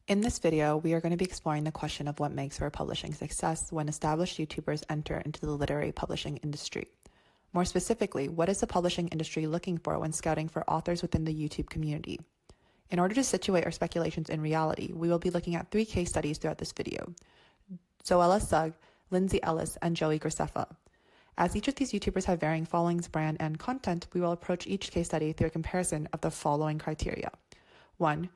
In this video, we are going to be exploring the question of what makes for a publishing success when established YouTubers enter into the literary publishing industry. More specifically, what is the publishing industry looking for when scouting for authors within the YouTube community? In order to situate our speculations in reality, we will be looking at 3 case studies throughout this video: Zoella Sugg, Lindsay Ellis, and Joey Graceffa. As each of these YouTubers have varying followings, brand, and content, we will approach each case study through a comparison of the following criteria. 1.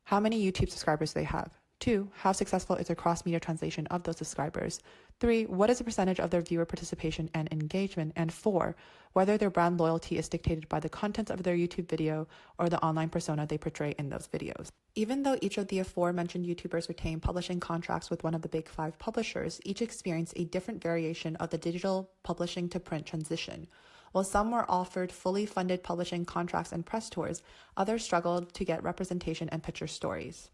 How many YouTube subscribers do they have? 2. How successful is their cross-media translation of those subscribers? 3. What is the percentage of their viewer participation and engagement? And 4. Whether their brand loyalty is dictated by the content of their YouTube video or the online persona they portray in those videos. Even though each of the aforementioned YouTubers retain publishing contracts with one of the big 5 publishers, each experienced a different variation of the digital publishing to print transition. While some were offered fully funded publishing contracts and press tours, others struggled to get representation and picture stories.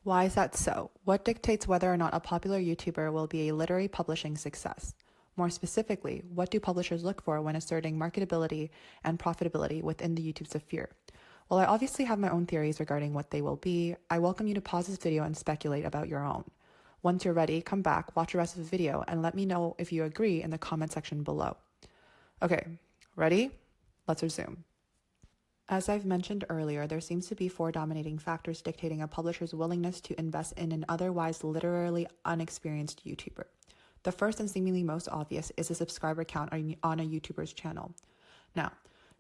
Why is that so? What dictates whether or not a popular YouTuber will be a literary publishing success? More specifically, what do publishers look for when asserting marketability and profitability within the YouTube sphere? While I obviously have my own theories regarding what they will be, I welcome you to pause this video and speculate about your own. Once you're ready, come back, watch the rest of the video, and let me know if you agree in the comment section below. Okay, ready? Let's resume. As I've mentioned earlier, there seems to be 4 dominating factors dictating a publisher's willingness to invest in an otherwise literally unexperienced YouTuber. The first and seemingly most obvious is the subscriber count on a YouTuber's channel. Now,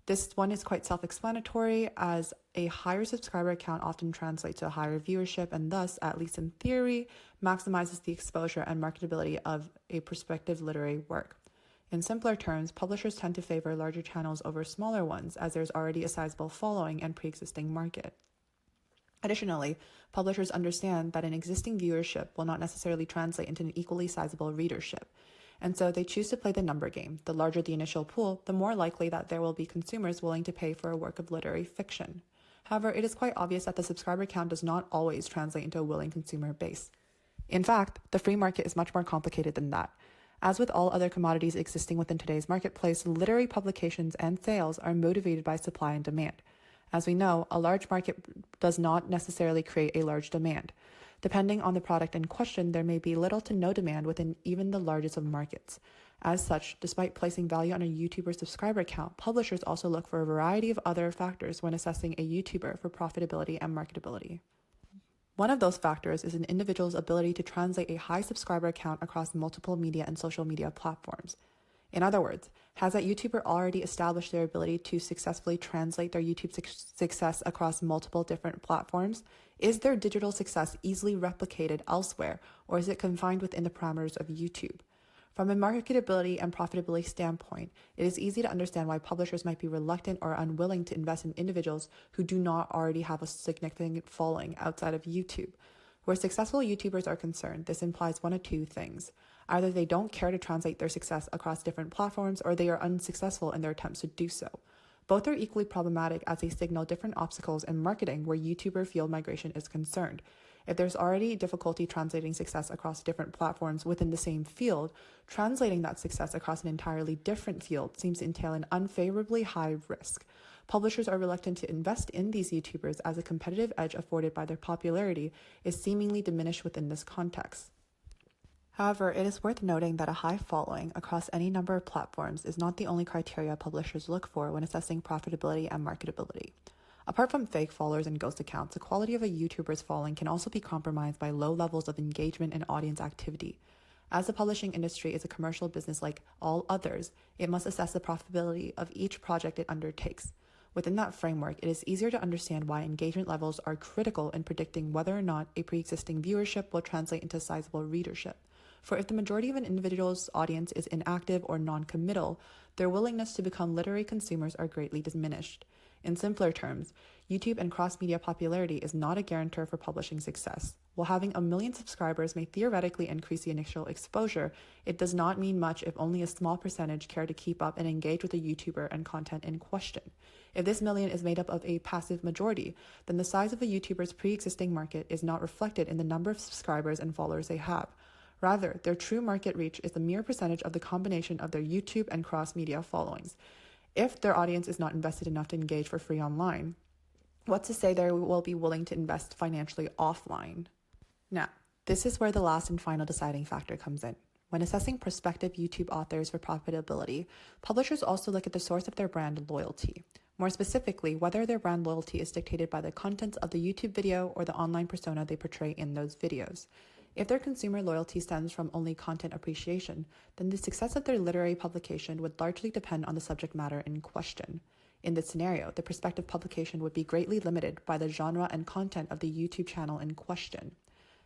this one is quite self-explanatory, as a higher subscriber count often translates to a higher viewership and thus, at least in theory, maximizes the exposure and marketability of a prospective literary work. In simpler terms, publishers tend to favor larger channels over smaller ones, as there's already a sizable following and pre-existing market. Additionally, publishers understand that an existing viewership will not necessarily translate into an equally sizable readership, and so they choose to play the number game. The larger the initial pool, the more likely that there will be consumers willing to pay for a work of literary fiction. However, it is quite obvious that the subscriber count does not always translate into a willing consumer base. In fact, the free market is much more complicated than that. As with all other commodities existing within today's marketplace, literary publications and sales are motivated by supply and demand. As we know, a large market does not necessarily create a large demand. Depending on the product in question, there may be little to no demand within even the largest of markets. As such, despite placing value on a YouTuber subscriber count, publishers also look for a variety of other factors when assessing a YouTuber for profitability and marketability. One of those factors is an individual's ability to translate a high subscriber count across multiple media and social media platforms. In other words, has that YouTuber already established their ability to successfully translate their YouTube success across multiple different platforms? Is their digital success easily replicated elsewhere, or is it confined within the parameters of YouTube? From a marketability and profitability standpoint, it is easy to understand why publishers might be reluctant or unwilling to invest in individuals who do not already have a significant following outside of YouTube. Where successful YouTubers are concerned, this implies one of 2 things. Either they don't care to translate their success across different platforms, or they are unsuccessful in their attempts to do so. Both are equally problematic, as they signal different obstacles in marketing where YouTuber field migration is concerned. If there's already difficulty translating success across different platforms within the same field, translating that success across an entirely different field seems to entail an unfavorably high risk. Publishers are reluctant to invest in these YouTubers, as a competitive edge afforded by their popularity is seemingly diminished within this context. However, it is worth noting that a high following across any number of platforms is not the only criteria publishers look for when assessing profitability and marketability. Apart from fake followers and ghost accounts, the quality of a YouTuber's following can also be compromised by low levels of engagement and audience activity. As the publishing industry is a commercial business like all others, it must assess the profitability of each project it undertakes. Within that framework, it is easier to understand why engagement levels are critical in predicting whether or not a pre-existing viewership will translate into sizable readership. For if the majority of an individual's audience is inactive or non-committal, their willingness to become literary consumers are greatly diminished. In simpler terms, YouTube and cross-media popularity is not a guarantor for publishing success. While having 1 million subscribers may theoretically increase the initial exposure, it does not mean much if only a small percentage care to keep up and engage with the YouTuber and content in question. If this million is made up of a passive majority, then the size of a YouTuber's pre-existing market is not reflected in the number of subscribers and followers they have. Rather, their true market reach is the mere percentage of the combination of their YouTube and cross-media followings. If their audience is not invested enough to engage for free online, what's to say they will be willing to invest financially offline? Now, this is where the last and final deciding factor comes in. When assessing prospective YouTube authors for profitability, publishers also look at the source of their brand loyalty. More specifically, whether their brand loyalty is dictated by the contents of the YouTube video or the online persona they portray in those videos. If their consumer loyalty stems from only content appreciation, then the success of their literary publication would largely depend on the subject matter in question. In this scenario, the prospective publication would be greatly limited by the genre and content of the YouTube channel in question.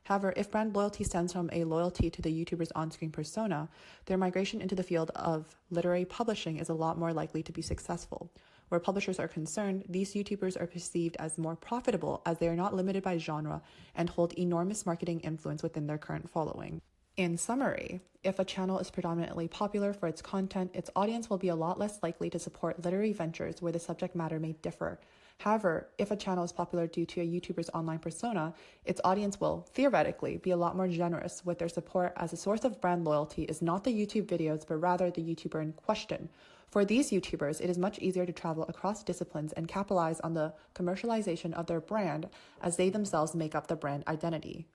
However, if brand loyalty stems from a loyalty to the YouTuber's on-screen persona, their migration into the field of literary publishing is a lot more likely to be successful. Where publishers are concerned, these YouTubers are perceived as more profitable as they are not limited by genre and hold enormous marketing influence within their current following. In summary, if a channel is predominantly popular for its content, its audience will be a lot less likely to support literary ventures where the subject matter may differ. However, if a channel is popular due to a YouTuber's online persona, its audience will, theoretically, be a lot more generous with their support as the source of brand loyalty is not the YouTube videos, but rather the YouTuber in question. For these YouTubers, it is much easier to travel across disciplines and capitalize on the commercialization of their brand as they themselves make up the brand identity.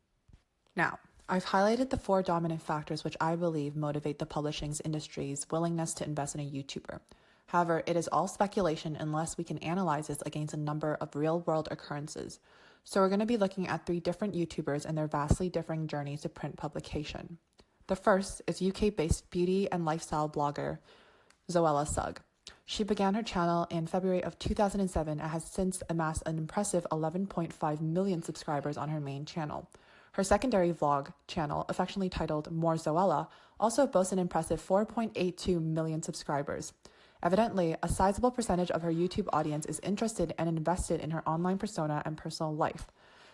Now, I've highlighted the 4 dominant factors which I believe motivate the publishing industry's willingness to invest in a YouTuber. However, it is all speculation unless we can analyze this against a number of real-world occurrences. So we're going to be looking at 3 different YouTubers and their vastly differing journeys to print publication. The first is UK-based beauty and lifestyle blogger Zoella Sugg. She began her channel in February of 2007 and has since amassed an impressive 11.5 million subscribers on her main channel. Her secondary vlog channel, affectionately titled More Zoella, also boasts an impressive 4.82 million subscribers. Evidently, a sizable percentage of her YouTube audience is interested and invested in her online persona and personal life.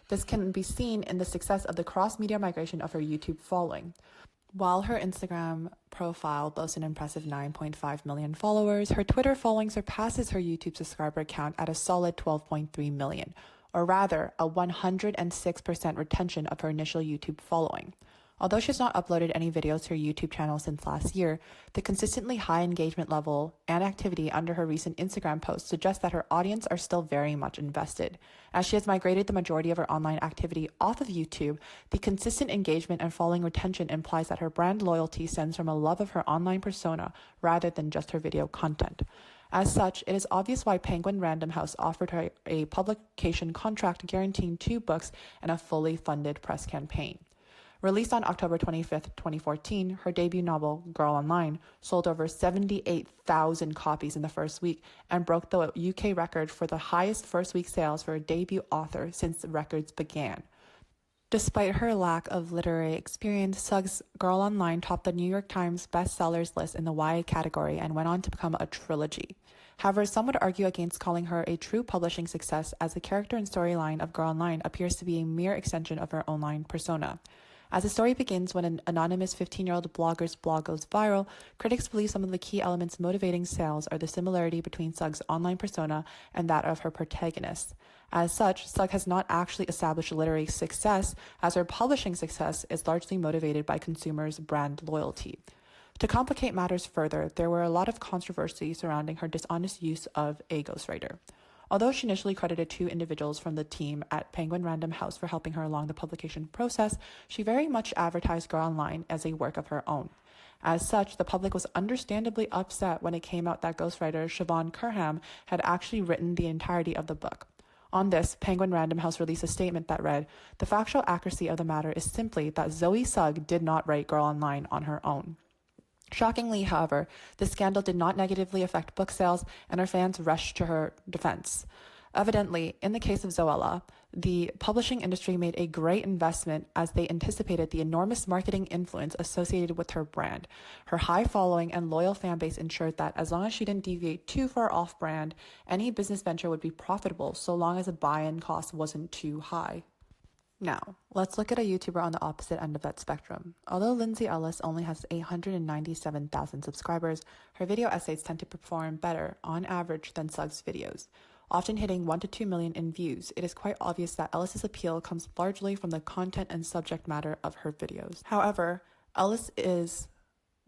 This can be seen in the success of the cross-media migration of her YouTube following. While her Instagram profile boasts an impressive 9.5 million followers, her Twitter following surpasses her YouTube subscriber count at a solid 12.3 million, or rather, a 106% retention of her initial YouTube following. Although she's not uploaded any videos to her YouTube channel since last year, the consistently high engagement level and activity under her recent Instagram posts suggests that her audience are still very much invested. As she has migrated the majority of her online activity off of YouTube, the consistent engagement and following retention implies that her brand loyalty stems from a love of her online persona rather than just her video content. As such, it is obvious why Penguin Random House offered her a publication contract guaranteeing 2 books and a fully funded press campaign. Released on October 25th, 2014, her debut novel, Girl Online, sold over 78,000 copies in the first week and broke the UK record for the highest first-week sales for a debut author since the records began. Despite her lack of literary experience, Sugg's Girl Online topped the New York Times bestsellers list in the YA category and went on to become a trilogy. However, some would argue against calling her a true publishing success, as the character and storyline of Girl Online appears to be a mere extension of her online persona. As the story begins when an anonymous 15-year-old blogger's blog goes viral, critics believe some of the key elements motivating sales are the similarity between Sugg's online persona and that of her protagonist. As such, Sugg has not actually established literary success, as her publishing success is largely motivated by consumers' brand loyalty. To complicate matters further, there were a lot of controversy surrounding her dishonest use of a ghostwriter. Although she initially credited 2 individuals from the team at Penguin Random House for helping her along the publication process, she very much advertised Girl Online as a work of her own. As such, the public was understandably upset when it came out that ghostwriter Siobhan Kerham had actually written the entirety of the book. On this, Penguin Random House released a statement that read, "The factual accuracy of the matter is simply that Zoe Sugg did not write Girl Online on her own." Shockingly, however, this scandal did not negatively affect book sales, and her fans rushed to her defense. Evidently, in the case of Zoella, the publishing industry made a great investment as they anticipated the enormous marketing influence associated with her brand. Her high following and loyal fan base ensured that as long as she didn't deviate too far off brand, any business venture would be profitable so long as the buy-in cost wasn't too high. Now, let's look at a YouTuber on the opposite end of that spectrum. Although Lindsay Ellis only has 897,000 subscribers, her video essays tend to perform better, on average, than Sugg's videos. Often hitting 1 to 2 million in views, it is quite obvious that Ellis's appeal comes largely from the content and subject matter of her videos. However, Ellis is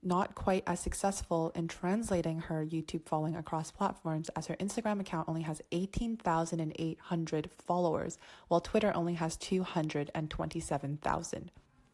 not quite as successful in translating her YouTube following across platforms, as her Instagram account only has 18,800 followers, while Twitter only has 227,000.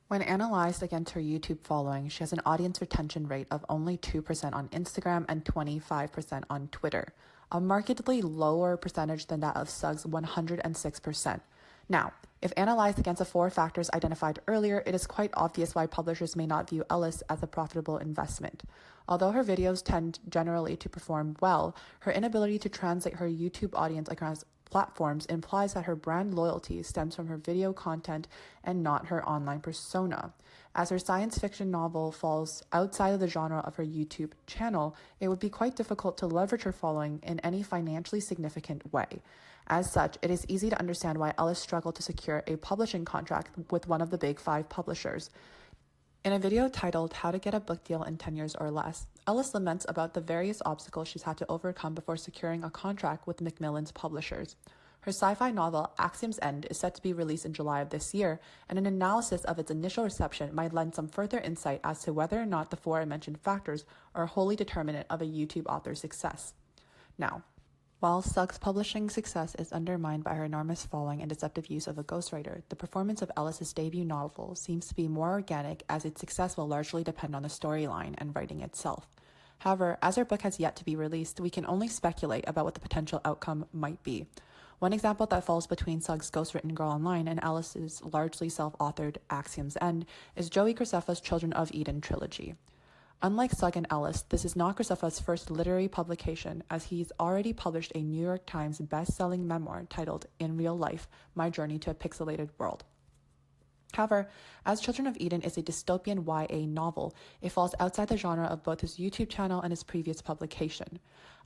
When analyzed against her YouTube following, she has an audience retention rate of only 2% on Instagram and 25% on Twitter, a markedly lower percentage than that of Sug's 106%. Now, if analyzed against the 4 factors identified earlier, it is quite obvious why publishers may not view Ellis as a profitable investment. Although her videos tend generally to perform well, her inability to translate her YouTube audience across platforms implies that her brand loyalty stems from her video content and not her online persona. As her science fiction novel falls outside of the genre of her YouTube channel, it would be quite difficult to leverage her following in any financially significant way. As such, it is easy to understand why Ellis struggled to secure a publishing contract with one of the big 5 publishers. In a video titled How to Get a Book Deal in 10 Years or Less, Ellis laments about the various obstacles she's had to overcome before securing a contract with Macmillan's publishers. Her sci-fi novel, Axiom's End, is set to be released in July of this year, and an analysis of its initial reception might lend some further insight as to whether or not the aforementioned factors are wholly determinant of a YouTube author's success. Now, while Sug's publishing success is undermined by her enormous following and deceptive use of a ghostwriter, the performance of Ellis's debut novel seems to be more organic, as its success will largely depend on the storyline and writing itself. However, as her book has yet to be released, we can only speculate about what the potential outcome might be. One example that falls between Sug's ghostwritten Girl Online and Ellis's largely self-authored Axiom's End is Joey Graceffa's Children of Eden trilogy. Unlike Sug and Ellis, this is not Graceffa's first literary publication, as he's already published a New York Times best-selling memoir titled In Real Life, My Journey to a Pixelated World. However, as Children of Eden is a dystopian YA novel, it falls outside the genre of both his YouTube channel and his previous publication.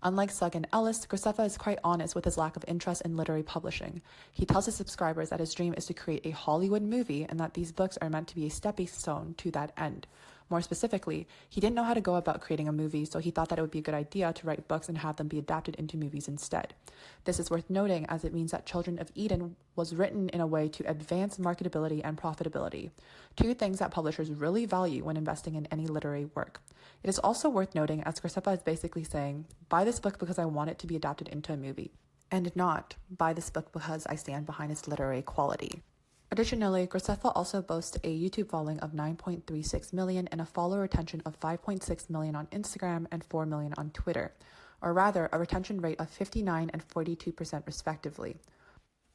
Unlike Sug and Ellis, Graceffa is quite honest with his lack of interest in literary publishing. He tells his subscribers that his dream is to create a Hollywood movie and that these books are meant to be a stepping stone to that end. More specifically, he didn't know how to go about creating a movie, so he thought that it would be a good idea to write books and have them be adapted into movies instead. This is worth noting, as it means that Children of Eden was written in a way to advance marketability and profitability, 2 things that publishers really value when investing in any literary work. It is also worth noting, as Graceffa is basically saying, buy this book because I want it to be adapted into a movie, and not buy this book because I stand behind its literary quality. Additionally, Graceffa also boasts a YouTube following of 9.36 million and a follower retention of 5.6 million on Instagram and 4 million on Twitter, or rather a retention rate of 59% and 42% respectively.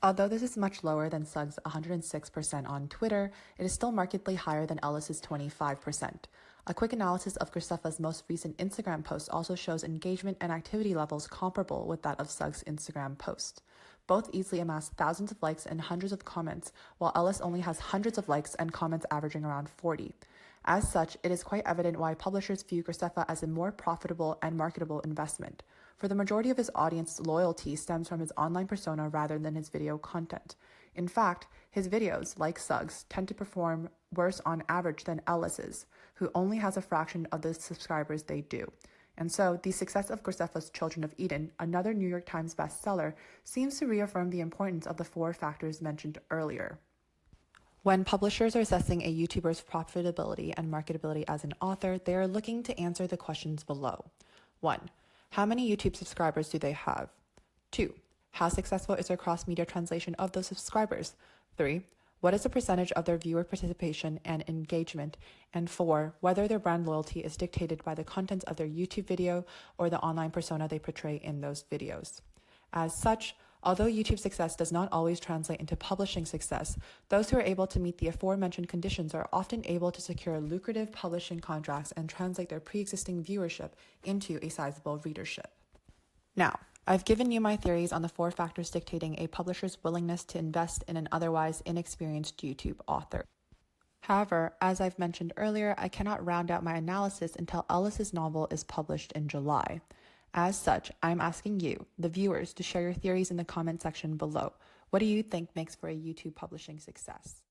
Although this is much lower than Sug's 106% on Twitter, it is still markedly higher than Ellis's 25%. A quick analysis of Graceffa's most recent Instagram post also shows engagement and activity levels comparable with that of Sug's Instagram post. Both easily amass thousands of likes and hundreds of comments, while Ellis only has hundreds of likes and comments averaging around 40. As such, it is quite evident why publishers view Graceffa as a more profitable and marketable investment. For the majority of his audience, loyalty stems from his online persona rather than his video content. In fact, his videos, like Sug's, tend to perform worse on average than Ellis's, who only has a fraction of the subscribers they do. And so, the success of Graceffa's Children of Eden, another New York Times bestseller, seems to reaffirm the importance of the 4 factors mentioned earlier. When publishers are assessing a YouTuber's profitability and marketability as an author, they are looking to answer the questions below. 1. How many YouTube subscribers do they have? 2. How successful is their cross-media translation of those subscribers? 3. What is the percentage of their viewer participation and engagement? And 4, whether their brand loyalty is dictated by the contents of their YouTube video or the online persona they portray in those videos. As such, although YouTube success does not always translate into publishing success, those who are able to meet the aforementioned conditions are often able to secure lucrative publishing contracts and translate their pre-existing viewership into a sizable readership. Now, I've given you my theories on the 4 factors dictating a publisher's willingness to invest in an otherwise inexperienced YouTube author. However, as I've mentioned earlier, I cannot round out my analysis until Ellis's novel is published in July. As such, I'm asking you, the viewers, to share your theories in the comment section below. What do you think makes for a YouTube publishing success?